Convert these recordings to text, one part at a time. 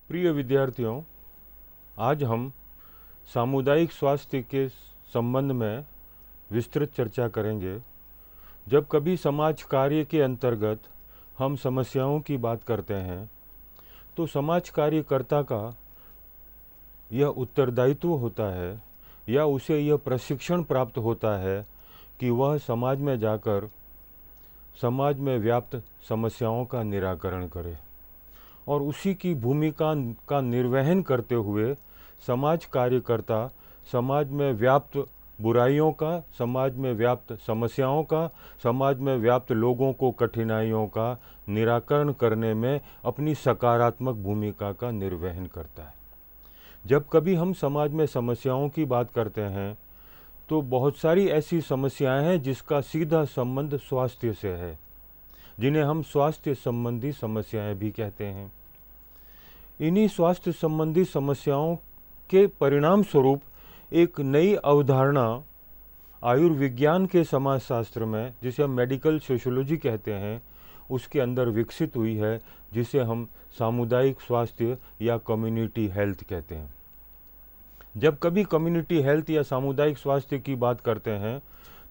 प्रिय विद्यार्थियों, आज हम सामुदायिक स्वास्थ्य के संबंध में विस्तृत चर्चा करेंगे। जब कभी समाज कार्य के अंतर्गत हम समस्याओं की बात करते हैं तो समाज कार्यकर्ता का यह उत्तरदायित्व होता है या उसे यह प्रशिक्षण प्राप्त होता है कि वह समाज में जाकर समाज में व्याप्त समस्याओं का निराकरण करे और उसी की भूमिका का निर्वहन करते हुए समाज कार्यकर्ता समाज में व्याप्त बुराइयों का, समाज में व्याप्त समस्याओं का, समाज में व्याप्त लोगों को कठिनाइयों का निराकरण करने में अपनी सकारात्मक भूमिका का निर्वहन करता है। जब कभी हम समाज में समस्याओं की बात करते हैं तो बहुत सारी ऐसी समस्याएं हैं जिसका सीधा संबंध स्वास्थ्य से है, जिन्हें हम स्वास्थ्य संबंधी समस्याएं भी कहते हैं। इन्हीं स्वास्थ्य संबंधी समस्याओं के परिणाम स्वरूप एक नई अवधारणा आयुर्विज्ञान के समाजशास्त्र में, जिसे हम मेडिकल सोशियोलॉजी कहते हैं, उसके अंदर विकसित हुई है, जिसे हम सामुदायिक स्वास्थ्य या कम्युनिटी हेल्थ कहते हैं। जब कभी कम्युनिटी हेल्थ या सामुदायिक स्वास्थ्य की बात करते हैं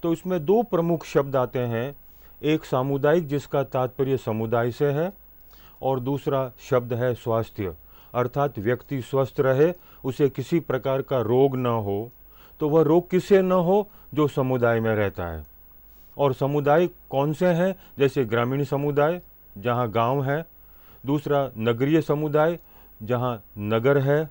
तो इसमें दो प्रमुख शब्द आते हैं। एक सामुदायिक, जिसका तात्पर्य समुदाय से है, और दूसरा शब्द है स्वास्थ्य, अर्थात व्यक्ति स्वस्थ रहे, उसे किसी प्रकार का रोग न हो। तो वह रोग किससे न हो? जो समुदाय में रहता है। और समुदाय कौन से हैं? जैसे ग्रामीण समुदाय जहाँ गांव है, दूसरा नगरीय समुदाय जहाँ नगर है,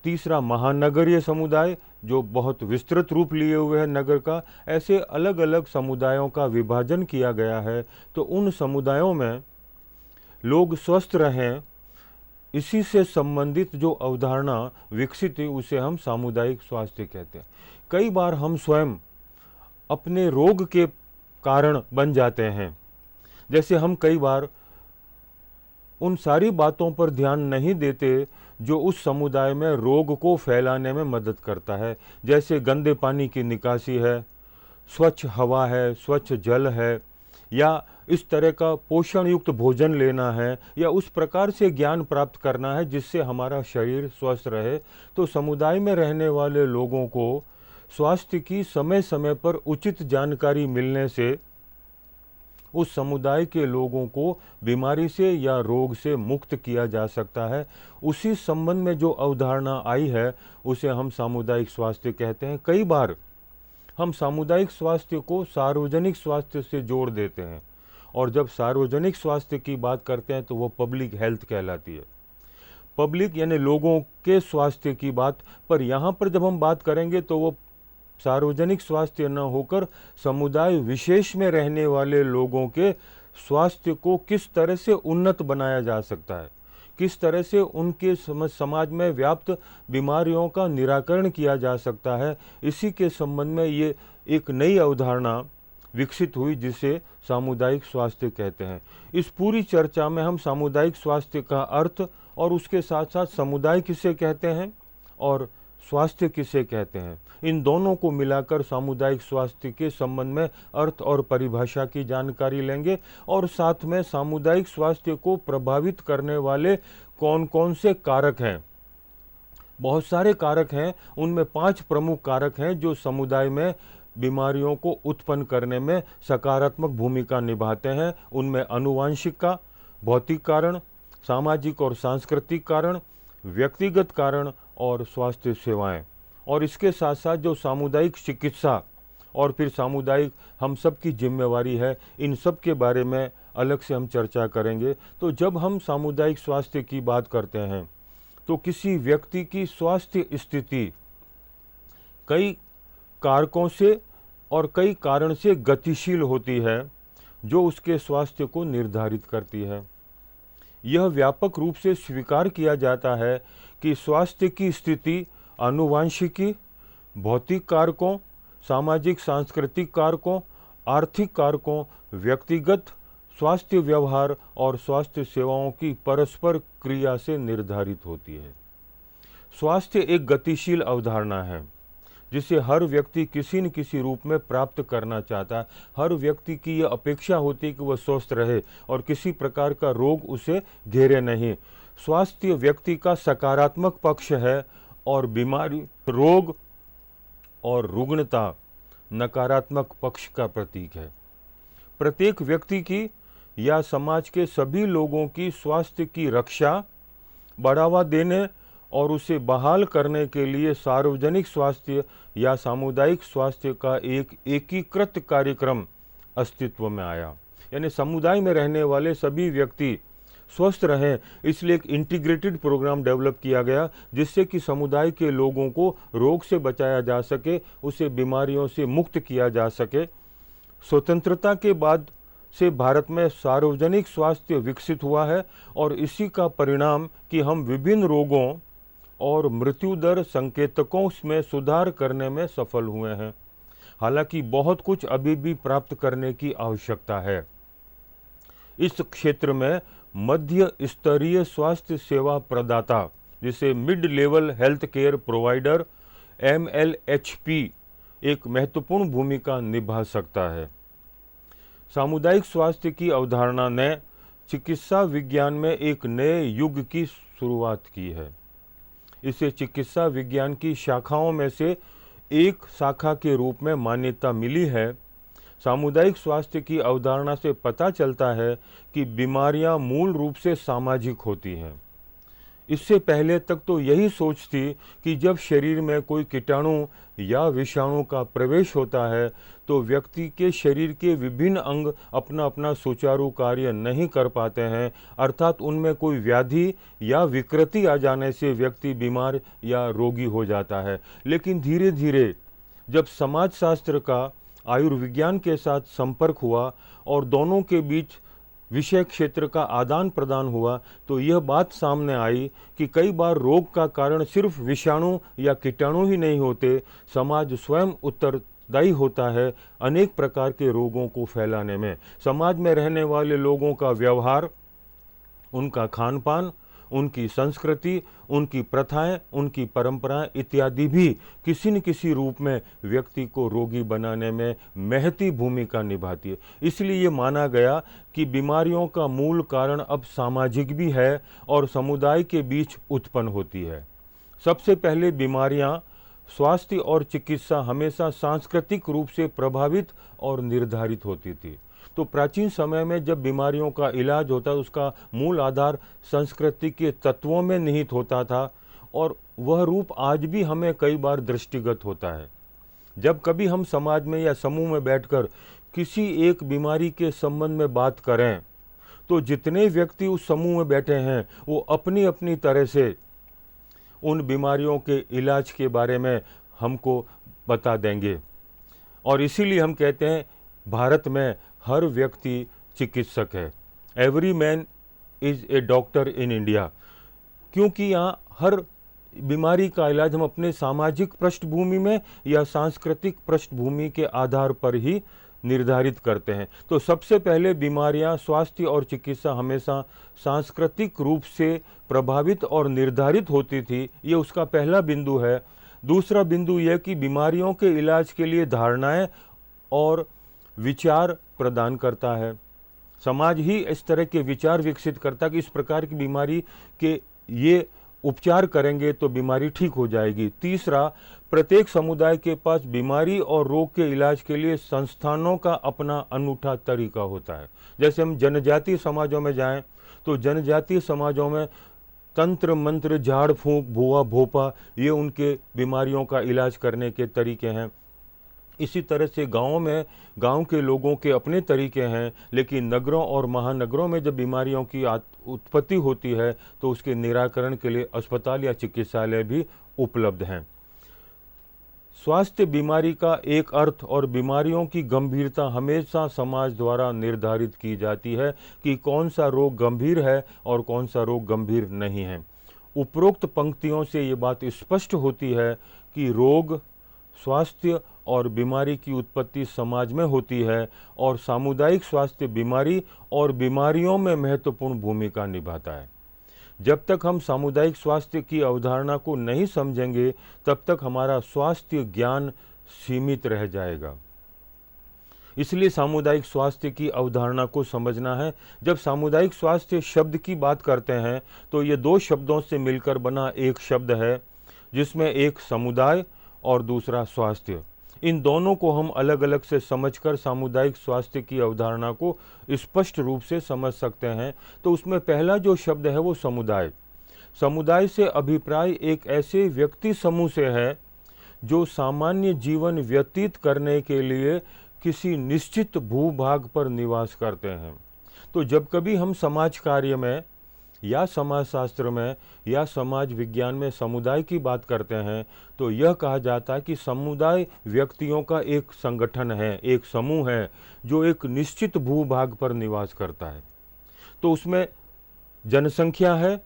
तीसरा महानगरीय समुदाय जो बहुत विस्तृत रूप लिए हुए है नगर का। ऐसे अलग अलग समुदायों का विभाजन किया गया है। तो उन समुदायों में लोग स्वस्थ रहें, इसी से संबंधित जो अवधारणा विकसित हुई उसे हम सामुदायिक स्वास्थ्य कहते हैं। कई बार हम स्वयं अपने रोग के कारण बन जाते हैं। जैसे हम कई बार उन सारी बातों पर ध्यान नहीं देते जो उस समुदाय में रोग को फैलाने में मदद करता है। जैसे गंदे पानी की निकासी है, स्वच्छ हवा है, स्वच्छ जल है, या इस तरह का पोषण युक्त भोजन लेना है, या उस प्रकार से ज्ञान प्राप्त करना है जिससे हमारा शरीर स्वस्थ रहे। तो समुदाय में रहने वाले लोगों को स्वास्थ्य की समय समय पर उचित जानकारी मिलने से उस समुदाय के लोगों को बीमारी से या रोग से मुक्त किया जा सकता है। उसी संबंध में जो अवधारणा आई है उसे हम सामुदायिक स्वास्थ्य कहते हैं। कई बार हम सामुदायिक स्वास्थ्य को सार्वजनिक स्वास्थ्य से जोड़ देते हैं, और जब सार्वजनिक स्वास्थ्य की बात करते हैं तो वो पब्लिक हेल्थ कहलाती है। पब्लिक यानी लोगों के स्वास्थ्य की बात, पर यहाँ पर जब हम बात करेंगे तो वो सार्वजनिक स्वास्थ्य न होकर समुदाय विशेष में रहने वाले लोगों के स्वास्थ्य को किस तरह से उन्नत बनाया जा सकता है, किस तरह से उनके समाज में व्याप्त बीमारियों का निराकरण किया जा सकता है, इसी के संबंध में ये एक नई अवधारणा विकसित हुई जिसे सामुदायिक स्वास्थ्य कहते हैं। इस पूरी चर्चा में हम सामुदायिक स्वास्थ्य का अर्थ और उसके साथ साथ समुदाय किसे कहते हैं और स्वास्थ्य किसे कहते हैं, इन दोनों को मिलाकर सामुदायिक स्वास्थ्य के संबंध में अर्थ और परिभाषा की जानकारी लेंगे, और साथ में सामुदायिक स्वास्थ्य को प्रभावित करने वाले कौन कौन से कारक हैं। बहुत सारे कारक हैं, उनमें 5 प्रमुख कारक हैं जो समुदाय में बीमारियों को उत्पन्न करने में सकारात्मक भूमिका निभाते हैं। उनमें आनुवंशिक का, भौतिक कारण, सामाजिक और सांस्कृतिक कारण, व्यक्तिगत कारण और स्वास्थ्य सेवाएं। और इसके साथ साथ जो सामुदायिक चिकित्सा और फिर सामुदायिक हम सब की जिम्मेवारी है, इन सब के बारे में अलग से हम चर्चा करेंगे। तो जब हम सामुदायिक स्वास्थ्य की बात करते हैं तो किसी व्यक्ति की स्वास्थ्य स्थिति कई कारकों से और कई कारण से गतिशील होती है जो उसके स्वास्थ्य को निर्धारित करती है। यह व्यापक रूप से स्वीकार किया जाता है कि स्वास्थ्य की स्थिति आनुवंशिकी, भौतिक कारकों, सामाजिक सांस्कृतिक कारकों, आर्थिक कारकों, व्यक्तिगत स्वास्थ्य व्यवहार और स्वास्थ्य सेवाओं की परस्पर क्रिया से निर्धारित होती है। स्वास्थ्य एक गतिशील अवधारणा है जिसे हर व्यक्ति किसी न किसी रूप में प्राप्त करना चाहता है। हर व्यक्ति की यह अपेक्षा होती है कि वह स्वस्थ रहे और किसी प्रकार का रोग उसे घेरे नहीं। स्वास्थ्य व्यक्ति का सकारात्मक पक्ष है और बीमारी, रोग और रुग्णता नकारात्मक पक्ष का प्रतीक है। प्रत्येक व्यक्ति की या समाज के सभी लोगों की स्वास्थ्य की रक्षा, बढ़ावा देने और उसे बहाल करने के लिए सार्वजनिक स्वास्थ्य या सामुदायिक स्वास्थ्य का एक एकीकृत कार्यक्रम अस्तित्व में आया। यानी समुदाय में रहने वाले सभी व्यक्ति स्वस्थ रहें, इसलिए एक इंटीग्रेटेड प्रोग्राम डेवलप किया गया, जिससे कि समुदाय के लोगों को रोग से बचाया जा सके, उसे बीमारियों से मुक्त किया जा सके। स्वतंत्रता के बाद से भारत में सार्वजनिक स्वास्थ्य विकसित हुआ है और इसी का परिणाम कि हम विभिन्न रोगों और मृत्यु दर संकेतकों में सुधार करने में सफल हुए हैं। हालांकि बहुत कुछ अभी भी प्राप्त करने की आवश्यकता है। इस क्षेत्र में मध्य स्तरीय स्वास्थ्य सेवा प्रदाता, जिसे mid level health care provider MLHP, एक महत्वपूर्ण भूमिका निभा सकता है। सामुदायिक स्वास्थ्य की अवधारणा ने चिकित्सा विज्ञान में एक नए युग की शुरुआत की है। इसे चिकित्सा विज्ञान की शाखाओं में से एक शाखा के रूप में मान्यता मिली है। सामुदायिक स्वास्थ्य की अवधारणा से पता चलता है कि बीमारियां मूल रूप से सामाजिक होती हैं। इससे पहले तक तो यही सोच थी कि जब शरीर में कोई कीटाणु या विषाणु का प्रवेश होता है तो व्यक्ति के शरीर के विभिन्न अंग अपना अपना सुचारू कार्य नहीं कर पाते हैं, अर्थात उनमें कोई व्याधि या विकृति आ जाने से व्यक्ति बीमार या रोगी हो जाता है। लेकिन धीरे धीरे जब समाजशास्त्र का आयुर्विज्ञान के साथ संपर्क हुआ और दोनों के बीच विषय क्षेत्र का आदान प्रदान हुआ, तो यह बात सामने आई कि कई बार रोग का कारण सिर्फ विषाणु या कीटाणु ही नहीं होते, समाज स्वयं उत्तरदायी होता है अनेक प्रकार के रोगों को फैलाने में। समाज में रहने वाले लोगों का व्यवहार, उनका खान पान, उनकी संस्कृति, उनकी प्रथाएं, उनकी परंपराएं इत्यादि भी किसी न किसी रूप में व्यक्ति को रोगी बनाने में महती भूमिका निभाती है। इसलिए ये माना गया कि बीमारियों का मूल कारण अब सामाजिक भी है और समुदाय के बीच उत्पन्न होती है। सबसे पहले बीमारियां, स्वास्थ्य और चिकित्सा हमेशा सांस्कृतिक रूप से प्रभावित और निर्धारित होती थी। तो प्राचीन समय में जब बीमारियों का इलाज होता उसका मूल आधार संस्कृति के तत्वों में निहित होता था और वह रूप आज भी हमें कई बार दृष्टिगत होता है। जब कभी हम समाज में या समूह में बैठकर किसी एक बीमारी के संबंध में बात करें तो जितने व्यक्ति उस समूह में बैठे हैं वो अपनी अपनी तरह से उन बीमारियों के इलाज के बारे में हमको बता देंगे। और इसीलिए हम कहते हैं भारत में हर व्यक्ति चिकित्सक है। Every man is a doctor in India, क्योंकि यहाँ हर बीमारी का इलाज हम अपने सामाजिक पृष्ठभूमि में या सांस्कृतिक पृष्ठभूमि के आधार पर ही निर्धारित करते हैं। तो सबसे पहले बीमारियां, स्वास्थ्य और चिकित्सा हमेशा सांस्कृतिक रूप से प्रभावित और निर्धारित होती थी, ये उसका पहला बिंदु है। दूसरा बिंदु यह कि बीमारियों के इलाज के लिए धारणाएं और विचार प्रदान करता है। समाज ही इस तरह के विचार विकसित करता कि इस प्रकार की बीमारी के ये उपचार करेंगे तो बीमारी ठीक हो जाएगी। तीसरा, प्रत्येक समुदाय के पास बीमारी और रोग के इलाज के लिए संस्थानों का अपना अनूठा तरीका होता है। जैसे हम जनजातीय समाजों में जाएं तो जनजातीय समाजों में तंत्र मंत्र, झाड़ फूंक, भुआ भोपा, ये उनके बीमारियों का इलाज करने के तरीके हैं। इसी तरह से गाँव में गांव के लोगों के अपने तरीके हैं, लेकिन नगरों और महानगरों में जब बीमारियों की उत्पत्ति होती है तो उसके निराकरण के लिए अस्पताल या चिकित्सालय भी उपलब्ध हैं। स्वास्थ्य बीमारी का एक अर्थ और बीमारियों की गंभीरता हमेशा समाज द्वारा निर्धारित की जाती है कि कौन सा रोग गंभीर है और कौन सा रोग गंभीर नहीं है। उपरोक्त पंक्तियों से ये बात स्पष्ट होती है कि रोग, स्वास्थ्य और बीमारी की उत्पत्ति समाज में होती है और सामुदायिक स्वास्थ्य बीमारी और बीमारियों में महत्वपूर्ण भूमिका निभाता है। जब तक हम सामुदायिक स्वास्थ्य की अवधारणा को नहीं समझेंगे तब तक हमारा स्वास्थ्य ज्ञान सीमित रह जाएगा। इसलिए सामुदायिक स्वास्थ्य की अवधारणा को समझना है। जब सामुदायिक स्वास्थ्य शब्द की बात करते हैं तो ये दो शब्दों से मिलकर बना एक शब्द है, जिसमें एक समुदाय और दूसरा स्वास्थ्य। इन दोनों को हम अलग अलग से समझकर सामुदायिक स्वास्थ्य की अवधारणा को स्पष्ट रूप से समझ सकते हैं। तो उसमें पहला जो शब्द है वो समुदाय। समुदाय से अभिप्राय एक ऐसे व्यक्ति समूह से है जो सामान्य जीवन व्यतीत करने के लिए किसी निश्चित भूभाग पर निवास करते हैं। तो जब कभी हम समाज कार्य में या समाजशास्त्र में या समाज विज्ञान में समुदाय की बात करते हैं तो यह कहा जाता है कि समुदाय व्यक्तियों का एक संगठन है, एक समूह है जो एक निश्चित भूभाग पर निवास करता है। तो उसमें जनसंख्या है,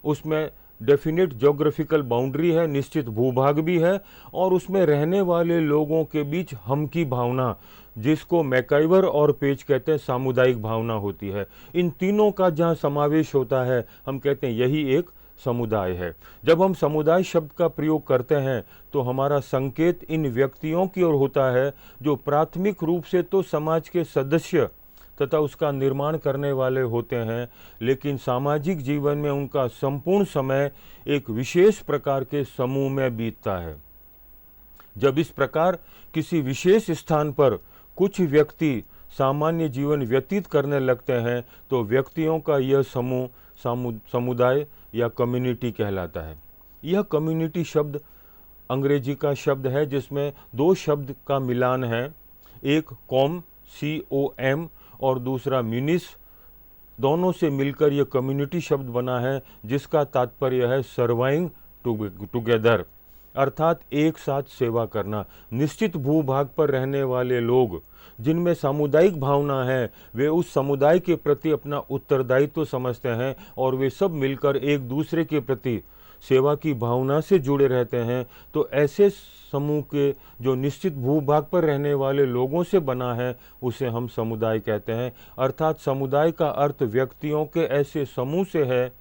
उसमें डेफिनेट ज्योग्राफिकल बाउंड्री है, निश्चित भूभाग भी है, और उसमें रहने वाले लोगों के बीच हम की भावना, जिसको मैकाइवर और पेज कहते हैं, सामुदायिक भावना होती है। इन तीनों का जहाँ समावेश होता है हम कहते हैं यही एक समुदाय है। जब हम समुदाय शब्द का प्रयोग करते हैं तो हमारा संकेत इन व्यक्तियों की ओर होता है जो प्राथमिक रूप से तो समाज के सदस्य तथा उसका निर्माण करने वाले होते हैं, लेकिन सामाजिक जीवन में उनका संपूर्ण समय एक विशेष प्रकार के समूह में बीतता है। जब इस प्रकार किसी विशेष स्थान पर कुछ व्यक्ति सामान्य जीवन व्यतीत करने लगते हैं तो व्यक्तियों का यह समूह समुदाय या कम्युनिटी कहलाता है। यह कम्युनिटी शब्द अंग्रेजी का शब्द है जिसमें दो शब्द का मिलान है, एक कॉम COM और दूसरा म्यूनिस। दोनों से मिलकर यह कम्युनिटी शब्द बना है जिसका तात्पर्य है सर्वाइंग टुगेदर, अर्थात एक साथ सेवा करना। निश्चित भूभाग पर रहने वाले लोग जिनमें सामुदायिक भावना है वे उस समुदाय के प्रति अपना उत्तरदायित्व समझते हैं और वे सब मिलकर एक दूसरे के प्रति सेवा की भावना से जुड़े रहते हैं। तो ऐसे समूह के जो निश्चित भूभाग पर रहने वाले लोगों से बना है उसे हम समुदाय कहते हैं। अर्थात समुदाय का अर्थ व्यक्तियों के ऐसे समूह से है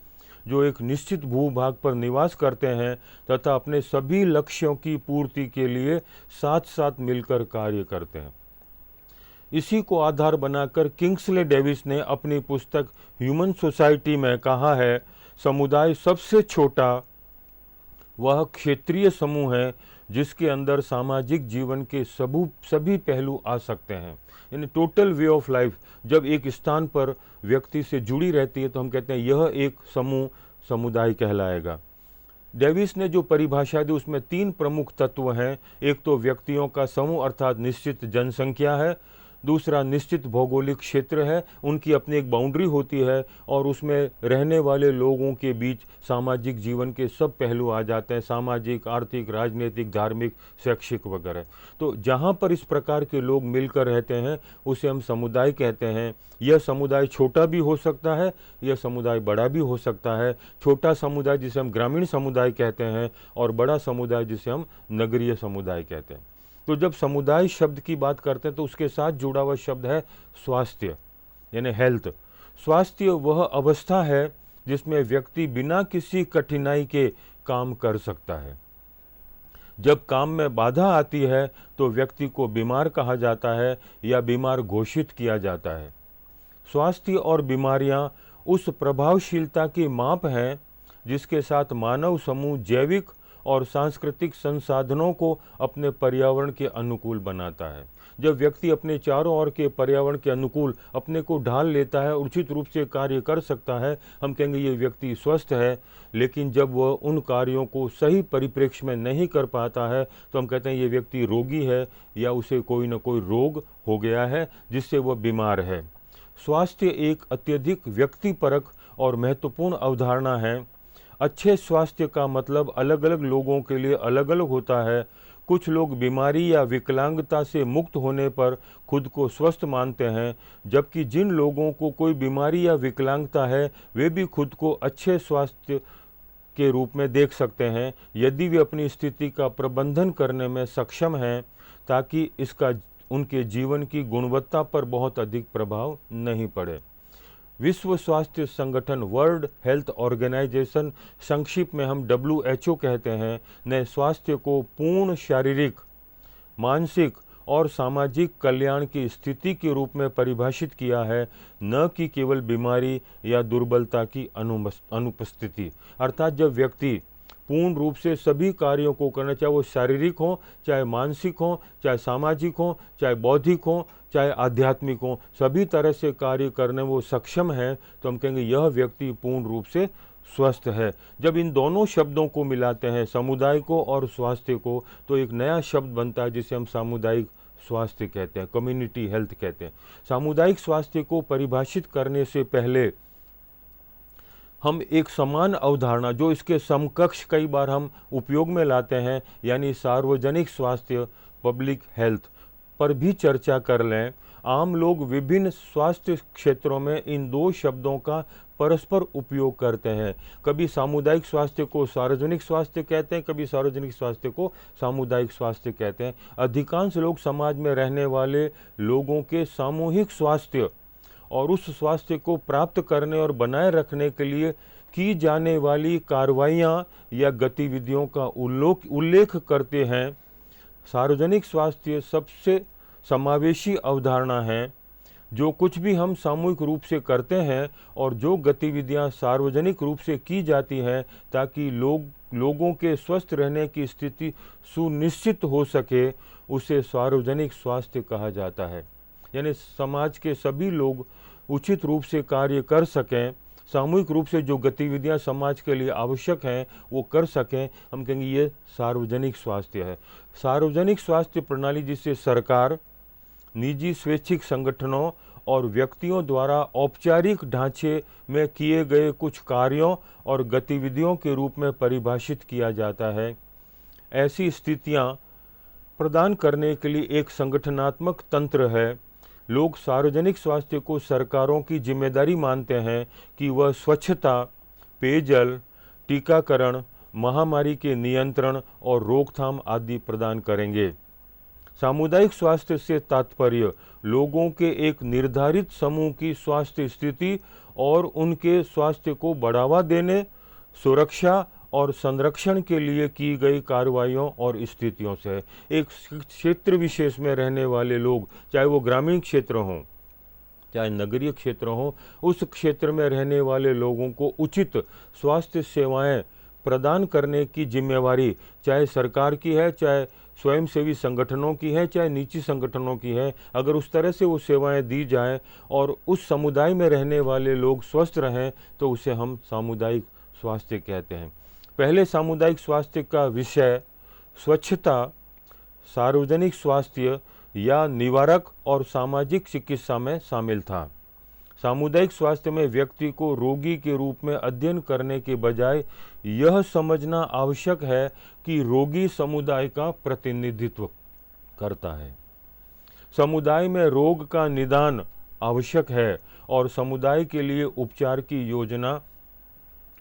जो एक निश्चित भूभाग पर निवास करते हैं तथा अपने सभी लक्ष्यों की पूर्ति के लिए साथ साथ मिलकर कार्य करते हैं। इसी को आधार बनाकर किंग्सले डेविस ने अपनी पुस्तक ह्यूमन सोसाइटी में कहा है, समुदाय सबसे छोटा वह क्षेत्रीय समूह है जिसके अंदर सामाजिक जीवन के सभी पहलू आ सकते हैं। यानी टोटल वे ऑफ लाइफ जब एक स्थान पर व्यक्ति से जुड़ी रहती है तो हम कहते हैं यह एक समूह समुदाय कहलाएगा। डेविस ने जो परिभाषा दी उसमें 3 प्रमुख तत्व हैं। एक तो व्यक्तियों का समूह अर्थात निश्चित जनसंख्या है, दूसरा निश्चित भौगोलिक क्षेत्र है, उनकी अपनी एक बाउंड्री होती है और उसमें रहने वाले लोगों के बीच सामाजिक जीवन के सब पहलू आ जाते हैं, सामाजिक, आर्थिक, राजनीतिक, धार्मिक, शैक्षिक वगैरह। तो जहाँ पर इस प्रकार के लोग मिलकर रहते हैं उसे हम समुदाय कहते हैं। यह समुदाय छोटा भी हो सकता है, यह समुदाय बड़ा भी हो सकता है। छोटा समुदाय जिसे हम ग्रामीण समुदाय कहते हैं और बड़ा समुदाय जिसे हम नगरीय समुदाय कहते हैं। तो जब समुदाय शब्द की बात करते हैं तो उसके साथ जुड़ा हुआ शब्द है स्वास्थ्य यानी हेल्थ। स्वास्थ्य वह अवस्था है जिसमें व्यक्ति बिना किसी कठिनाई के काम कर सकता है। जब काम में बाधा आती है तो व्यक्ति को बीमार कहा जाता है या बीमार घोषित किया जाता है। स्वास्थ्य और बीमारियां उस प्रभावशीलता की माप हैं जिसके साथ मानव समूह जैविक और सांस्कृतिक संसाधनों को अपने पर्यावरण के अनुकूल बनाता है। जब व्यक्ति अपने चारों ओर के पर्यावरण के अनुकूल अपने को ढाल लेता है, उचित रूप से कार्य कर सकता है, हम कहेंगे ये व्यक्ति स्वस्थ है। लेकिन जब वह उन कार्यों को सही परिप्रेक्ष्य में नहीं कर पाता है तो हम कहते हैं ये व्यक्ति रोगी है या उसे कोई न कोई रोग हो गया है जिससे वह बीमार है। स्वास्थ्य एक अत्यधिक व्यक्तिपरक और महत्वपूर्ण अवधारणा है। अच्छे स्वास्थ्य का मतलब अलग अलग लोगों के लिए अलग अलग होता है। कुछ लोग बीमारी या विकलांगता से मुक्त होने पर खुद को स्वस्थ मानते हैं, जबकि जिन लोगों को कोई बीमारी या विकलांगता है वे भी खुद को अच्छे स्वास्थ्य के रूप में देख सकते हैं यदि वे अपनी स्थिति का प्रबंधन करने में सक्षम हैं, ताकि इसका उनके जीवन की गुणवत्ता पर बहुत अधिक प्रभाव नहीं पड़े। विश्व स्वास्थ्य संगठन वर्ल्ड हेल्थ ऑर्गेनाइजेशन, संक्षिप्त में हम WHO कहते हैं, ने स्वास्थ्य को पूर्ण शारीरिक, मानसिक और सामाजिक कल्याण की स्थिति के रूप में परिभाषित किया है, न कि केवल बीमारी या दुर्बलता की अनुपस्थिति। अर्थात जब व्यक्ति पूर्ण रूप से सभी कार्यों को करना, चाहे वो शारीरिक हो, चाहे मानसिक हो, चाहे सामाजिक हो, चाहे बौद्धिक हो, चाहे आध्यात्मिक हो, सभी तरह से कार्य करने वो सक्षम है, तो हम कहेंगे यह व्यक्ति पूर्ण रूप से स्वस्थ है। जब इन दोनों शब्दों को मिलाते हैं, समुदाय को और स्वास्थ्य को, तो एक नया शब्द बनता है जिसे हम सामुदायिक स्वास्थ्य कहते हैं, कम्युनिटी हेल्थ कहते हैं। सामुदायिक स्वास्थ्य को परिभाषित करने से पहले हम एक समान अवधारणा, जो इसके समकक्ष कई बार हम उपयोग में लाते हैं, यानी सार्वजनिक स्वास्थ्य, पब्लिक हेल्थ, पर भी चर्चा कर लें। आम लोग विभिन्न स्वास्थ्य क्षेत्रों में इन दो शब्दों का परस्पर उपयोग करते हैं। कभी सामुदायिक स्वास्थ्य को सार्वजनिक स्वास्थ्य कहते हैं, कभी सार्वजनिक स्वास्थ्य को सामुदायिक स्वास्थ्य कहते हैं। अधिकांश लोग समाज में रहने वाले लोगों के सामूहिक स्वास्थ्य और उस स्वास्थ्य को प्राप्त करने और बनाए रखने के लिए की जाने वाली कार्रवाइयाँ या गतिविधियों का उल्लेख करते हैं। सार्वजनिक स्वास्थ्य सबसे समावेशी अवधारणा है। जो कुछ भी हम सामूहिक रूप से करते हैं और जो गतिविधियां सार्वजनिक रूप से की जाती हैं ताकि लोगों के स्वस्थ रहने की स्थिति सुनिश्चित हो सके, उसे सार्वजनिक स्वास्थ्य कहा जाता है। यानी समाज के सभी लोग उचित रूप से कार्य कर सकें, सामूहिक रूप से जो गतिविधियां समाज के लिए आवश्यक हैं वो कर सकें, हम कहेंगे ये सार्वजनिक स्वास्थ्य है। सार्वजनिक स्वास्थ्य प्रणाली जिसे सरकार, निजी स्वैच्छिक संगठनों और व्यक्तियों द्वारा औपचारिक ढांचे में किए गए कुछ कार्यों और गतिविधियों के रूप में परिभाषित किया जाता है। ऐसी स्थितियां प्रदान करने के लिए एक संगठनात्मक तंत्र है। लोग सार्वजनिक स्वास्थ्य को सरकारों की जिम्मेदारी मानते हैं कि वह स्वच्छता, पेयजल, टीकाकरण, महामारी के नियंत्रण और रोकथाम आदि प्रदान करेंगे। सामुदायिक स्वास्थ्य से तात्पर्य लोगों के एक निर्धारित समूह की स्वास्थ्य स्थिति और उनके स्वास्थ्य को बढ़ावा देने, सुरक्षा और संरक्षण के लिए की गई कार्रवाइयों और स्थितियों से है। एक क्षेत्र विशेष में रहने वाले लोग, चाहे वो ग्रामीण क्षेत्र हों चाहे नगरीय क्षेत्र हों, उस क्षेत्र में रहने वाले लोगों को उचित स्वास्थ्य सेवाएं प्रदान करने की जिम्मेवारी चाहे सरकार की है, चाहे स्वयंसेवी संगठनों की है, चाहे निजी संगठनों की है। अगर उस तरह से वो सेवाएं दी जाएं और उस समुदाय में रहने वाले लोग स्वस्थ रहें, तो उसे हम सामुदायिक स्वास्थ्य कहते हैं। पहले सामुदायिक स्वास्थ्य का विषय स्वच्छता, सार्वजनिक स्वास्थ्य या निवारक और सामाजिक चिकित्सा में शामिल था। सामुदायिक स्वास्थ्य में व्यक्ति को रोगी के रूप में अध्ययन करने के बजाय यह समझना आवश्यक है कि रोगी समुदाय का प्रतिनिधित्व करता है। समुदाय में रोग का निदान आवश्यक है और समुदाय के लिए उपचार की योजना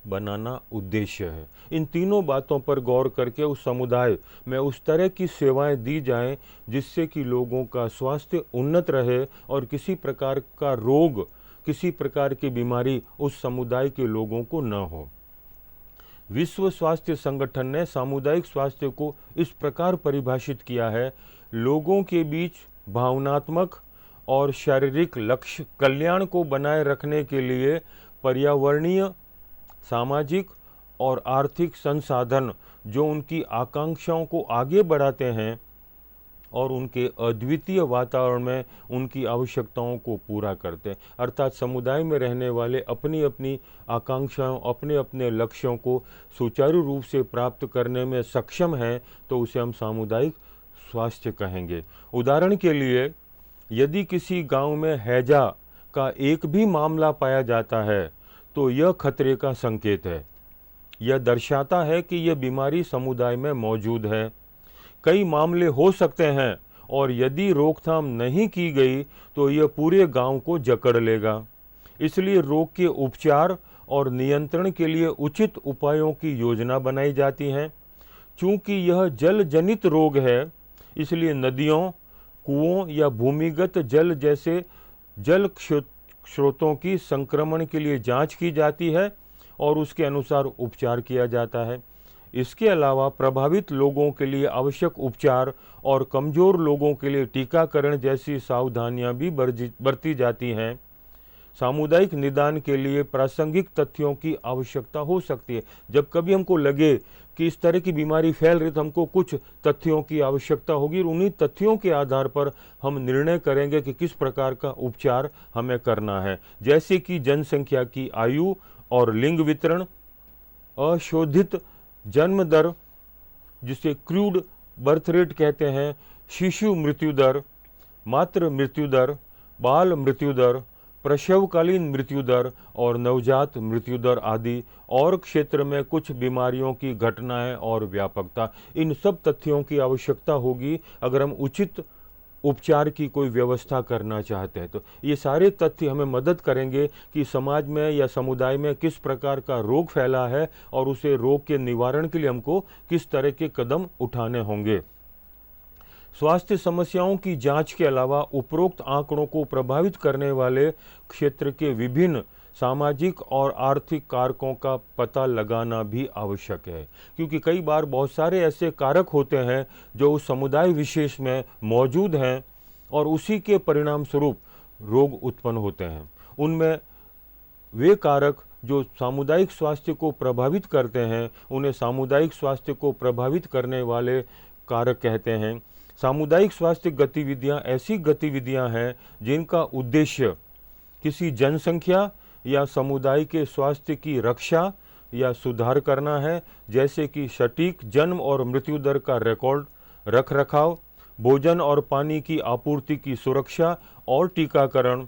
बनाना उद्देश्य है। इन तीनों बातों पर गौर करके उस समुदाय में उस तरह की सेवाएं दी जाएं जिससे कि लोगों का स्वास्थ्य उन्नत रहे और किसी प्रकार का रोग, किसी प्रकार की बीमारी उस समुदाय के लोगों को न हो। विश्व स्वास्थ्य संगठन ने सामुदायिक स्वास्थ्य को इस प्रकार परिभाषित किया है: लोगों के बीच भावनात्मक और शारीरिक लक्ष्य कल्याण को बनाए रखने के लिए पर्यावरणीय, सामाजिक और आर्थिक संसाधन जो उनकी आकांक्षाओं को आगे बढ़ाते हैं और उनके अद्वितीय वातावरण में उनकी आवश्यकताओं को पूरा करते हैं। अर्थात समुदाय में रहने वाले अपनी अपनी आकांक्षाओं, अपने अपने लक्ष्यों को सुचारू रूप से प्राप्त करने में सक्षम हैं, तो उसे हम सामुदायिक स्वास्थ्य कहेंगे। उदाहरण के लिए, यदि किसी गांव में हैजा का एक भी मामला पाया जाता है तो यह खतरे का संकेत है। यह दर्शाता है कि यह बीमारी समुदाय में मौजूद है। कई मामले हो सकते हैं और यदि रोकथाम नहीं की गई तो यह पूरे गांव को जकड़ लेगा। इसलिए रोग के उपचार और नियंत्रण के लिए उचित उपायों की योजना बनाई जाती है। चूंकि यह जल जनित रोग है, इसलिए नदियों, कुओं या भूमिगत जल जैसे जल स्रोतों की संक्रमण के लिए जांच की जाती है और उसके अनुसार उपचार किया जाता है। इसके अलावा प्रभावित लोगों के लिए आवश्यक उपचार और कमज़ोर लोगों के लिए टीकाकरण जैसी सावधानियां भी बरती जाती हैं। सामुदायिक निदान के लिए प्रासंगिक तथ्यों की आवश्यकता हो सकती है। जब कभी हमको लगे कि इस तरह की बीमारी फैल रही तो हमको कुछ तथ्यों की आवश्यकता होगी और उन्हीं तथ्यों के आधार पर हम निर्णय करेंगे कि किस प्रकार का उपचार हमें करना है, जैसे कि जनसंख्या की आयु और लिंग वितरण, अशोधित जन्म दर जिसे क्रूड बर्थ रेट कहते हैं, शिशु मृत्यु दर, मातृ मृत्यु दर, बाल मृत्यु दर, प्रसवकालीन मृत्यु दर और नवजात मृत्यु दर आदि, और क्षेत्र में कुछ बीमारियों की घटनाएं और व्यापकता। इन सब तथ्यों की आवश्यकता होगी अगर हम उचित उपचार की कोई व्यवस्था करना चाहते हैं। तो ये सारे तथ्य हमें मदद करेंगे कि समाज में या समुदाय में किस प्रकार का रोग फैला है और उसे रोग के निवारण के लिए हमको किस तरह के कदम उठाने होंगे। स्वास्थ्य समस्याओं की जांच के अलावा उपरोक्त आंकड़ों को प्रभावित करने वाले क्षेत्र के विभिन्न सामाजिक और आर्थिक कारकों का पता लगाना भी आवश्यक है, क्योंकि कई बार बहुत सारे ऐसे कारक होते हैं जो उस समुदाय विशेष में मौजूद हैं और उसी के परिणाम स्वरूप रोग उत्पन्न होते हैं। उनमें वे कारक जो सामुदायिक स्वास्थ्य को प्रभावित करते हैं उन्हें सामुदायिक स्वास्थ्य को प्रभावित करने वाले कारक कहते हैं। सामुदायिक स्वास्थ्य गतिविधियां ऐसी गतिविधियां हैं जिनका उद्देश्य किसी जनसंख्या या समुदाय के स्वास्थ्य की रक्षा या सुधार करना है, जैसे कि सटीक जन्म और मृत्यु दर का रिकॉर्ड रख रखाव, भोजन और पानी की आपूर्ति की सुरक्षा और टीकाकरण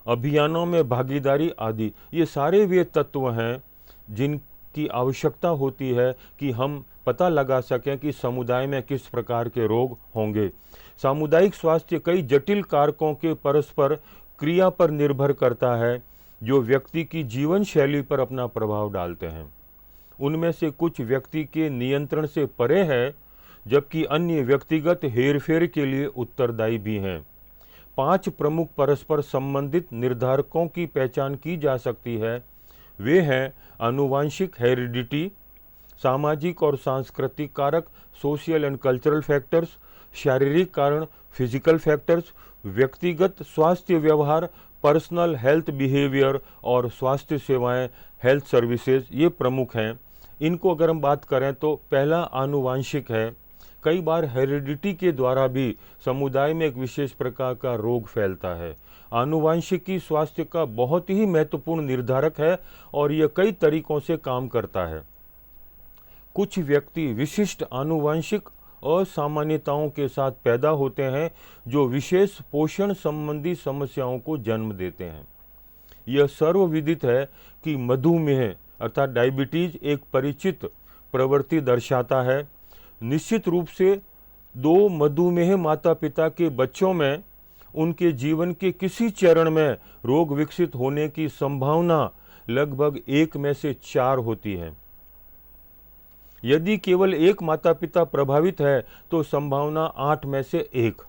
अभियानों में भागीदारी आदि। ये सारे वे तत्व हैं जिनकी आवश्यकता होती है कि हम पता लगा सकें कि समुदाय में किस प्रकार के रोग होंगे। सामुदायिक स्वास्थ्य कई जटिल कारकों के परस्पर क्रिया पर निर्भर करता है जो व्यक्ति की जीवन शैली पर अपना प्रभाव डालते हैं। उनमें से कुछ व्यक्ति के नियंत्रण से परे है, जबकि अन्य व्यक्तिगत हेरफेर के लिए उत्तरदायी भी हैं। 5 प्रमुख परस्पर संबंधित निर्धारकों की पहचान की जा सकती है। वे हैं आनुवांशिक हेरिडिटी, सामाजिक और सांस्कृतिक कारक सोशल एंड कल्चरल फैक्टर्स, शारीरिक कारण फिजिकल फैक्टर्स, व्यक्तिगत स्वास्थ्य व्यवहार पर्सनल हेल्थ बिहेवियर और स्वास्थ्य सेवाएं हेल्थ सर्विसेज, ये प्रमुख हैं। इनको अगर हम बात करें तो पहला आनुवांशिक है। कई बार हेरिडिटी के द्वारा भी समुदाय में एक विशेष प्रकार का रोग फैलता है। आनुवांशिकी स्वास्थ्य का बहुत ही महत्वपूर्ण निर्धारक है और यह कई तरीकों से काम करता है। कुछ व्यक्ति विशिष्ट आनुवांशिक असामान्यताओं के साथ पैदा होते हैं जो विशेष पोषण संबंधी समस्याओं को जन्म देते हैं। यह सर्वविदित है कि मधुमेह अर्थात डायबिटीज एक परिचित प्रवृत्ति दर्शाता है। निश्चित रूप से 2 मधुमेह माता पिता के बच्चों में उनके जीवन के किसी चरण में रोग विकसित होने की संभावना लगभग 1 में से 4 होती है। यदि केवल एक माता पिता प्रभावित है तो संभावना 8 में से 1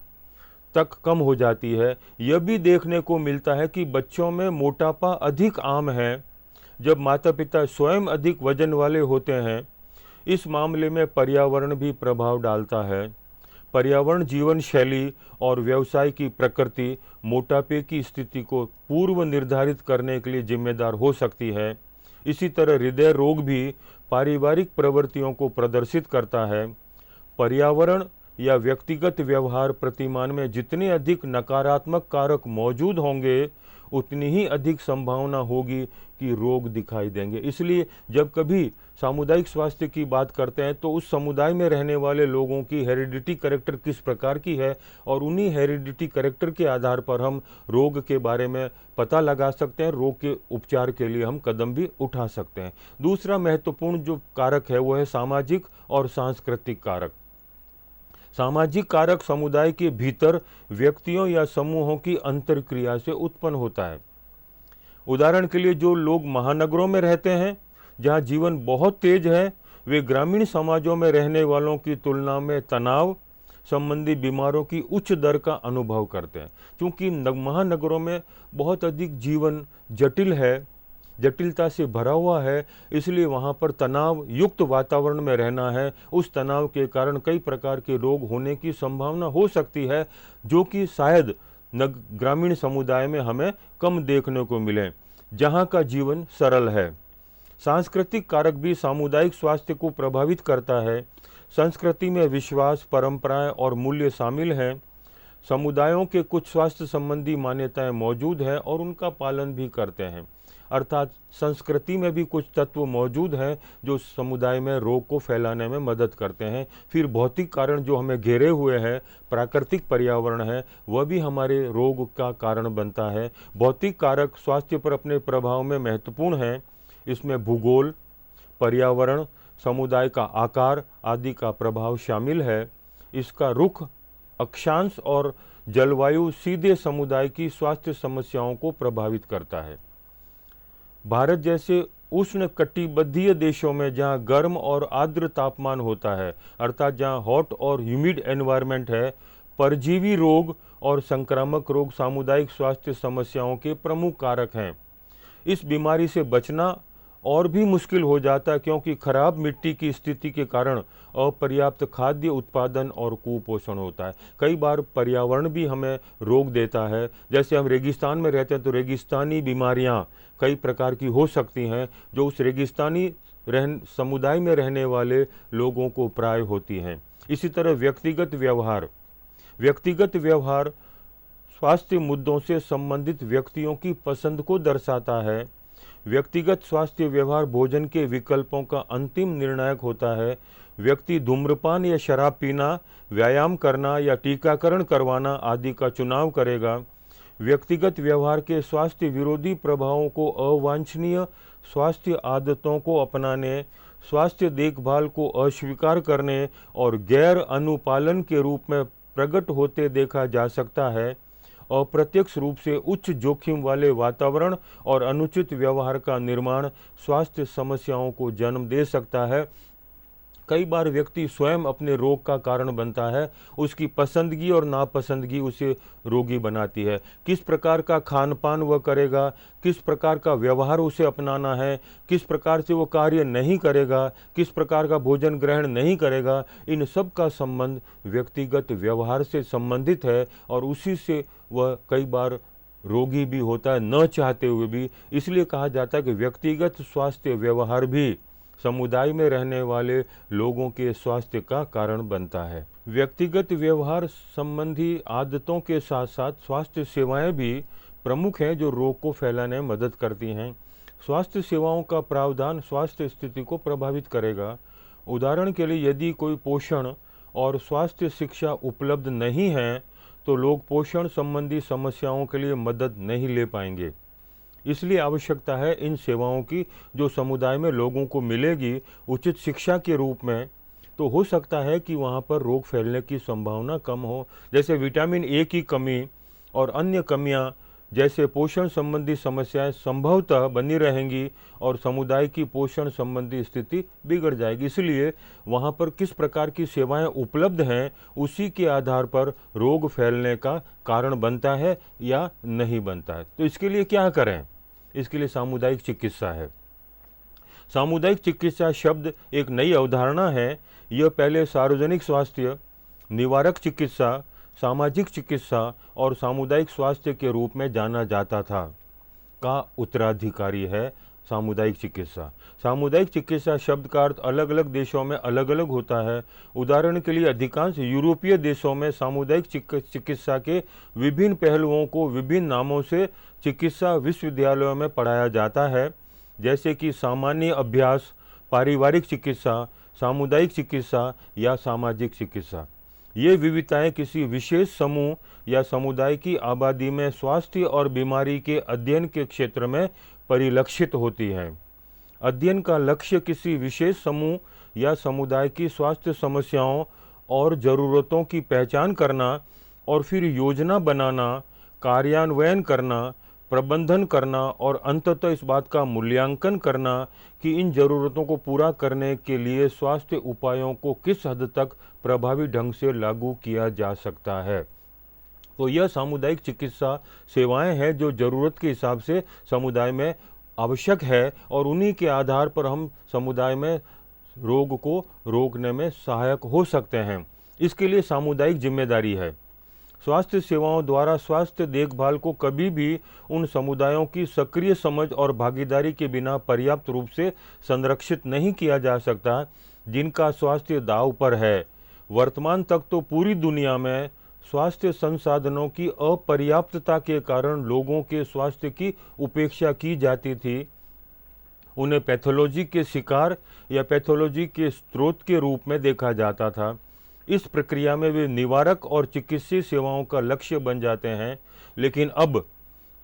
तक कम हो जाती है। यह भी देखने को मिलता है कि बच्चों में मोटापा अधिक आम है जब माता पिता स्वयं अधिक वजन वाले होते हैं। इस मामले में पर्यावरण भी प्रभाव डालता है। पर्यावरण, जीवन शैली और व्यवसाय की प्रकृति मोटापे की स्थिति को पूर्व निर्धारित करने के लिए जिम्मेदार हो सकती है। इसी तरह हृदय रोग भी पारिवारिक प्रवृत्तियों को प्रदर्शित करता है। पर्यावरण या व्यक्तिगत व्यवहार प्रतिमान में जितने अधिक नकारात्मक कारक मौजूद होंगे उतनी ही अधिक संभावना होगी कि रोग दिखाई देंगे। इसलिए जब कभी सामुदायिक स्वास्थ्य की बात करते हैं तो उस समुदाय में रहने वाले लोगों की हेरिडिटी कैरेक्टर किस प्रकार की है और उन्हीं हेरिडिटी कैरेक्टर के आधार पर हम रोग के बारे में पता लगा सकते हैं। रोग के उपचार के लिए हम कदम भी उठा सकते हैं। दूसरा महत्वपूर्ण जो कारक है वो है सामाजिक और सांस्कृतिक कारक। सामाजिक कारक समुदाय के भीतर व्यक्तियों या समूहों की अंतर्क्रिया से उत्पन्न होता है। उदाहरण के लिए जो लोग महानगरों में रहते हैं जहां जीवन बहुत तेज है, वे ग्रामीण समाजों में रहने वालों की तुलना में तनाव संबंधी बीमारों की उच्च दर का अनुभव करते हैं। क्योंकि महानगरों में बहुत अधिक जीवन जटिल है, जटिलता से भरा हुआ है, इसलिए वहाँ पर तनाव युक्त वातावरण में रहना है। उस तनाव के कारण कई प्रकार के रोग होने की संभावना हो सकती है, जो कि शायद ग्रामीण समुदाय में हमें कम देखने को मिले, जहाँ का जीवन सरल है। सांस्कृतिक कारक भी सामुदायिक स्वास्थ्य को प्रभावित करता है। संस्कृति में विश्वास, परंपराएं और मूल्य शामिल हैं। समुदायों के कुछ स्वास्थ्य संबंधी मान्यताएं मौजूद हैं और उनका पालन भी करते हैं। अर्थात संस्कृति में भी कुछ तत्व मौजूद हैं जो समुदाय में रोग को फैलाने में मदद करते हैं। फिर भौतिक कारण जो हमें घेरे हुए हैं, प्राकृतिक पर्यावरण है, वह भी हमारे रोग का कारण बनता है। भौतिक कारक स्वास्थ्य पर अपने प्रभाव में महत्वपूर्ण हैं। इसमें भूगोल, पर्यावरण, समुदाय का आकार आदि का प्रभाव शामिल है। इसका रुख, अक्षांश और जलवायु सीधे समुदाय की स्वास्थ्य समस्याओं को प्रभावित करता है। भारत जैसे उष्ण कटिबंधीय देशों में जहां गर्म और आर्द्र तापमान होता है, अर्थात जहां हॉट और ह्यूमिड एनवायरनमेंट है, परजीवी रोग और संक्रामक रोग सामुदायिक स्वास्थ्य समस्याओं के प्रमुख कारक हैं। इस बीमारी से बचना और भी मुश्किल हो जाता है, क्योंकि खराब मिट्टी की स्थिति के कारण अपर्याप्त खाद्य उत्पादन और कुपोषण होता है। कई बार पर्यावरण भी हमें रोग देता है। जैसे हम रेगिस्तान में रहते हैं तो रेगिस्तानी बीमारियां कई प्रकार की हो सकती हैं, जो उस रेगिस्तानी समुदाय में रहने वाले लोगों को प्राय होती हैं। इसी तरह व्यक्तिगत व्यवहार स्वास्थ्य मुद्दों से संबंधित व्यक्तियों की पसंद को दर्शाता है। व्यक्तिगत स्वास्थ्य व्यवहार भोजन के विकल्पों का अंतिम निर्णायक होता है। व्यक्ति धूम्रपान या शराब पीना, व्यायाम करना या टीकाकरण करवाना आदि का चुनाव करेगा। व्यक्तिगत व्यवहार के स्वास्थ्य विरोधी प्रभावों को अवांछनीय स्वास्थ्य आदतों को अपनाने, स्वास्थ्य देखभाल को अस्वीकार करने और गैर अनुपालन के रूप में प्रकट होते देखा जा सकता है। अप्रत्यक्ष रूप से उच्च जोखिम वाले वातावरण और अनुचित व्यवहार का निर्माण स्वास्थ्य समस्याओं को जन्म दे सकता है। कई बार व्यक्ति स्वयं अपने रोग का कारण बनता है। उसकी पसंदगी और नापसंदगी उसे रोगी बनाती है। किस प्रकार का खान पान वह करेगा, किस प्रकार का व्यवहार उसे अपनाना है, किस प्रकार से वो कार्य नहीं करेगा, किस प्रकार का भोजन ग्रहण नहीं करेगा, इन सब का संबंध व्यक्तिगत व्यवहार से संबंधित है और उसी से वह कई बार रोगी भी होता है, न चाहते हुए भी। इसलिए कहा जाता है कि व्यक्तिगत स्वास्थ्य व्यवहार भी समुदाय में रहने वाले लोगों के स्वास्थ्य का कारण बनता है। व्यक्तिगत व्यवहार संबंधी आदतों के साथ साथ स्वास्थ्य सेवाएं भी प्रमुख हैं जो रोग को फैलाने में मदद करती हैं। स्वास्थ्य सेवाओं का प्रावधान स्वास्थ्य स्थिति को प्रभावित करेगा। उदाहरण के लिए, यदि कोई पोषण और स्वास्थ्य शिक्षा उपलब्ध नहीं है तो लोग पोषण संबंधी समस्याओं के लिए मदद नहीं ले पाएंगे। इसलिए आवश्यकता है इन सेवाओं की जो समुदाय में लोगों को मिलेगी उचित शिक्षा के रूप में, तो हो सकता है कि वहाँ पर रोग फैलने की संभावना कम हो। जैसे विटामिन ए की कमी और अन्य कमियाँ जैसे पोषण संबंधी समस्याएं संभवतः बनी रहेंगी और समुदाय की पोषण संबंधी स्थिति बिगड़ जाएगी। इसलिए वहाँ पर किस प्रकार की सेवाएं उपलब्ध हैं उसी के आधार पर रोग फैलने का कारण बनता है या नहीं बनता है। तो इसके लिए क्या करें? इसके लिए सामुदायिक चिकित्सा है। सामुदायिक चिकित्सा शब्द एक नई अवधारणा है। यह पहले सार्वजनिक स्वास्थ्य, निवारक चिकित्सा, सामाजिक चिकित्सा और सामुदायिक स्वास्थ्य के रूप में जाना जाता था का उत्तराधिकारी है सामुदायिक चिकित्सा। सामुदायिक चिकित्सा शब्द का अर्थ अलग अलग देशों में अलग अलग होता है। उदाहरण के लिए, अधिकांश यूरोपीय देशों में सामुदायिक चिकित्सा के विभिन्न पहलुओं को विभिन्न नामों से चिकित्सा विश्वविद्यालयों में पढ़ाया जाता है, जैसे कि सामान्य अभ्यास, पारिवारिक चिकित्सा, सामुदायिक चिकित्सा या सामाजिक चिकित्सा। ये विविधताएं किसी विशेष समूह या समुदाय की आबादी में स्वास्थ्य और बीमारी के अध्ययन के क्षेत्र में परिलक्षित होती हैं। अध्ययन का लक्ष्य किसी विशेष समूह या समुदाय की स्वास्थ्य समस्याओं और ज़रूरतों की पहचान करना और फिर योजना बनाना, कार्यान्वयन करना, प्रबंधन करना और अंततः इस बात का मूल्यांकन करना कि इन ज़रूरतों को पूरा करने के लिए स्वास्थ्य उपायों को किस हद तक प्रभावी ढंग से लागू किया जा सकता है। तो यह सामुदायिक चिकित्सा सेवाएं हैं जो ज़रूरत के हिसाब से समुदाय में आवश्यक है और उन्हीं के आधार पर हम समुदाय में रोग को रोकने में सहायक हो सकते हैं। इसके लिए सामुदायिक जिम्मेदारी है। स्वास्थ्य सेवाओं द्वारा स्वास्थ्य देखभाल को कभी भी उन समुदायों की सक्रिय समझ और भागीदारी के बिना पर्याप्त रूप से संरक्षित नहीं किया जा सकता, जिनका स्वास्थ्य दांव पर है। वर्तमान तक तो पूरी दुनिया में स्वास्थ्य संसाधनों की अपर्याप्तता के कारण लोगों के स्वास्थ्य की उपेक्षा की जाती थी। उन्हें पैथोलॉजी के शिकार या पैथोलॉजी के स्रोत के रूप में देखा जाता था। इस प्रक्रिया में वे निवारक और चिकित्सीय सेवाओं का लक्ष्य बन जाते हैं। लेकिन अब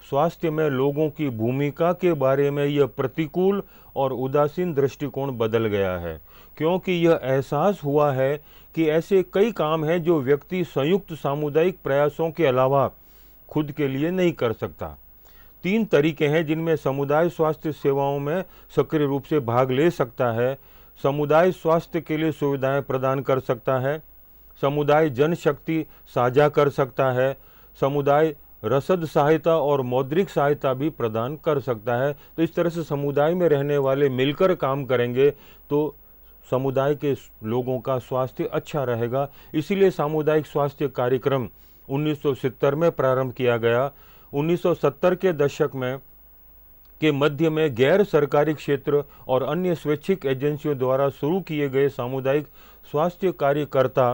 स्वास्थ्य में लोगों की भूमिका के बारे में यह प्रतिकूल और उदासीन दृष्टिकोण बदल गया है, क्योंकि यह एहसास हुआ है कि ऐसे कई काम हैं जो व्यक्ति संयुक्त सामुदायिक प्रयासों के अलावा खुद के लिए नहीं कर सकता। 3 तरीके हैं जिनमें समुदाय स्वास्थ्य सेवाओं में सक्रिय रूप से भाग ले सकता है। समुदाय स्वास्थ्य के लिए सुविधाएं प्रदान कर सकता है, समुदाय जनशक्ति साझा कर सकता है, समुदाय रसद सहायता और मौद्रिक सहायता भी प्रदान कर सकता है। तो इस तरह से समुदाय में रहने वाले मिलकर काम करेंगे तो समुदाय के लोगों का स्वास्थ्य अच्छा रहेगा। इसीलिए सामुदायिक स्वास्थ्य कार्यक्रम 1970 में प्रारंभ किया गया। 1970 के दशक में के मध्य में गैर सरकारी क्षेत्र और अन्य स्वैच्छिक एजेंसियों द्वारा शुरू किए गए सामुदायिक स्वास्थ्य कार्यकर्ता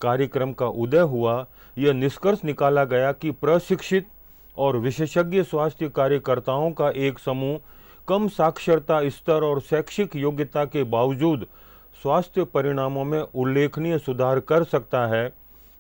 कार्यक्रम का उदय हुआ। यह निष्कर्ष निकाला गया कि प्रशिक्षित और विशेषज्ञ स्वास्थ्य कार्यकर्ताओं का एक समूह कम साक्षरता स्तर और शैक्षिक योग्यता के बावजूद स्वास्थ्य परिणामों में उल्लेखनीय सुधार कर सकता है।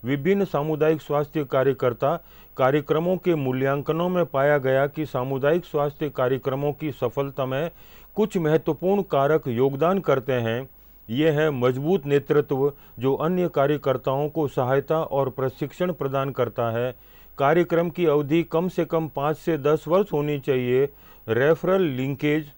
विभिन्न सामुदायिक स्वास्थ्य कार्यकर्ता कार्यक्रमों के मूल्यांकनों में पाया गया कि सामुदायिक स्वास्थ्य कार्यक्रमों की सफलता में कुछ महत्वपूर्ण कारक योगदान करते हैं। ये है मजबूत नेतृत्व जो अन्य कार्यकर्ताओं को सहायता और प्रशिक्षण प्रदान करता है। कार्यक्रम की अवधि कम से कम 5 से 10 वर्ष होनी चाहिए। रेफरल लिंकेज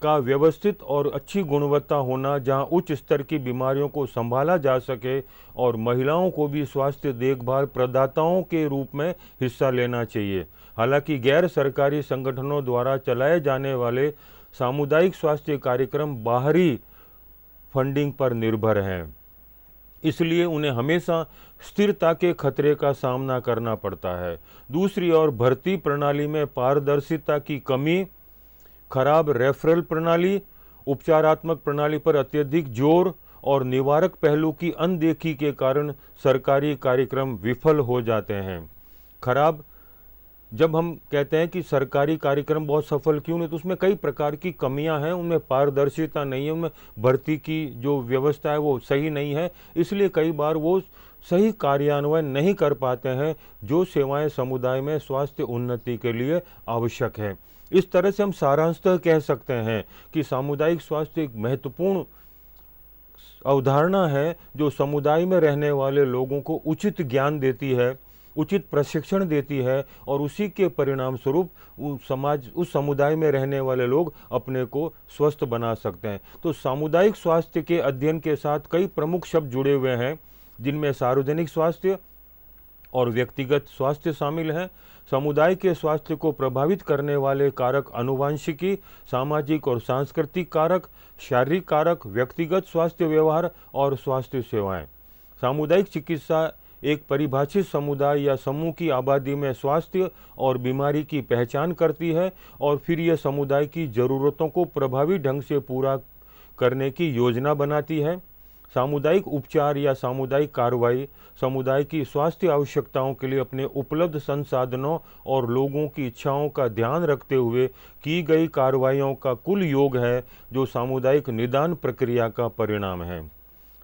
का व्यवस्थित और अच्छी गुणवत्ता होना जहां उच्च स्तर की बीमारियों को संभाला जा सके और महिलाओं को भी स्वास्थ्य देखभाल प्रदाताओं के रूप में हिस्सा लेना चाहिए। हालांकि गैर सरकारी संगठनों द्वारा चलाए जाने वाले सामुदायिक स्वास्थ्य कार्यक्रम बाहरी फंडिंग पर निर्भर हैं, इसलिए उन्हें हमेशा स्थिरता के खतरे का सामना करना पड़ता है। दूसरी ओर भर्ती प्रणाली में पारदर्शिता की कमी, खराब रेफरल प्रणाली, उपचारात्मक प्रणाली पर अत्यधिक जोर और निवारक पहलू की अनदेखी के कारण सरकारी कार्यक्रम विफल हो जाते हैं। खराब जब हम कहते हैं कि सरकारी कार्यक्रम बहुत सफल क्यों नहीं, तो उसमें कई प्रकार की कमियां हैं। उनमें पारदर्शिता नहीं है, उनमें भर्ती की जो व्यवस्था है वो सही नहीं है, इसलिए कई बार वो सही कार्यान्वयन नहीं कर पाते हैं जो सेवाएं समुदाय में स्वास्थ्य उन्नति के लिए आवश्यक है। इस तरह से हम सारांशतः कह सकते हैं कि सामुदायिक स्वास्थ्य एक महत्वपूर्ण अवधारणा है जो समुदाय में रहने वाले लोगों को उचित ज्ञान देती है, उचित प्रशिक्षण देती है और उसी के परिणाम स्वरूप उस समुदाय में रहने वाले लोग अपने को स्वस्थ बना सकते हैं। तो सामुदायिक स्वास्थ्य के अध्ययन के साथ कई प्रमुख शब्द जुड़े हुए हैं, जिनमें सार्वजनिक स्वास्थ्य और व्यक्तिगत स्वास्थ्य शामिल हैं। समुदाय के स्वास्थ्य को प्रभावित करने वाले कारक आनुवांशिकी, सामाजिक और सांस्कृतिक कारक, शारीरिक कारक, व्यक्तिगत स्वास्थ्य व्यवहार और स्वास्थ्य सेवाएं। सामुदायिक चिकित्सा एक परिभाषित समुदाय या समूह की आबादी में स्वास्थ्य और बीमारी की पहचान करती है और फिर यह समुदाय की ज़रूरतों को प्रभावी ढंग से पूरा करने की योजना बनाती है। सामुदायिक उपचार या सामुदायिक कार्रवाई समुदाय की स्वास्थ्य आवश्यकताओं के लिए अपने उपलब्ध संसाधनों और लोगों की इच्छाओं का ध्यान रखते हुए की गई कार्रवाइयों का कुल योग है जो सामुदायिक निदान प्रक्रिया का परिणाम है।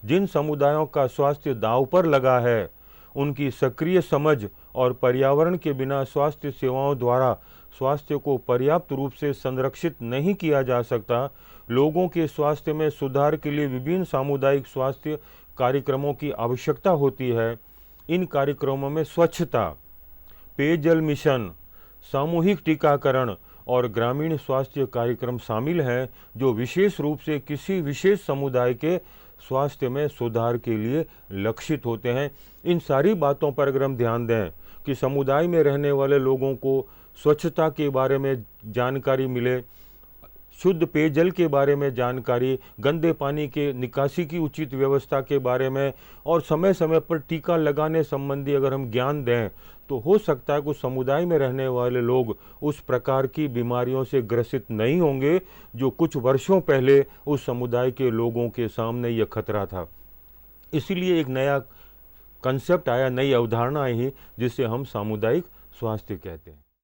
जिन समुदायों का स्वास्थ्य दांव पर लगा है उनकी सक्रिय समझ और पर्यावरण के बिना स्वास्थ्य सेवाओं द्वारा स्वास्थ्य को पर्याप्त रूप से संरक्षित नहीं किया जा सकता। लोगों के स्वास्थ्य में सुधार के लिए विभिन्न सामुदायिक स्वास्थ्य कार्यक्रमों की आवश्यकता होती है। इन कार्यक्रमों में स्वच्छता, पेयजल मिशन, सामूहिक टीकाकरण और ग्रामीण स्वास्थ्य कार्यक्रम शामिल हैं जो विशेष रूप से किसी विशेष समुदाय के स्वास्थ्य में सुधार के लिए लक्षित होते हैं। इन सारी बातों पर अगर हम ध्यान दें कि समुदाय में रहने वाले लोगों को स्वच्छता के बारे में जानकारी मिले, शुद्ध पेयजल के बारे में जानकारी, गंदे पानी के निकासी की उचित व्यवस्था के बारे में और समय समय पर टीका लगाने संबंधी अगर हम ज्ञान दें तो हो सकता है कुछ समुदाय में रहने वाले लोग उस प्रकार की बीमारियों से ग्रसित नहीं होंगे जो कुछ वर्षों पहले उस समुदाय के लोगों के सामने यह खतरा था। इसीलिए एक नया कंसेप्ट आया, नई अवधारणा आई जिसे हम सामुदायिक स्वास्थ्य कहते हैं।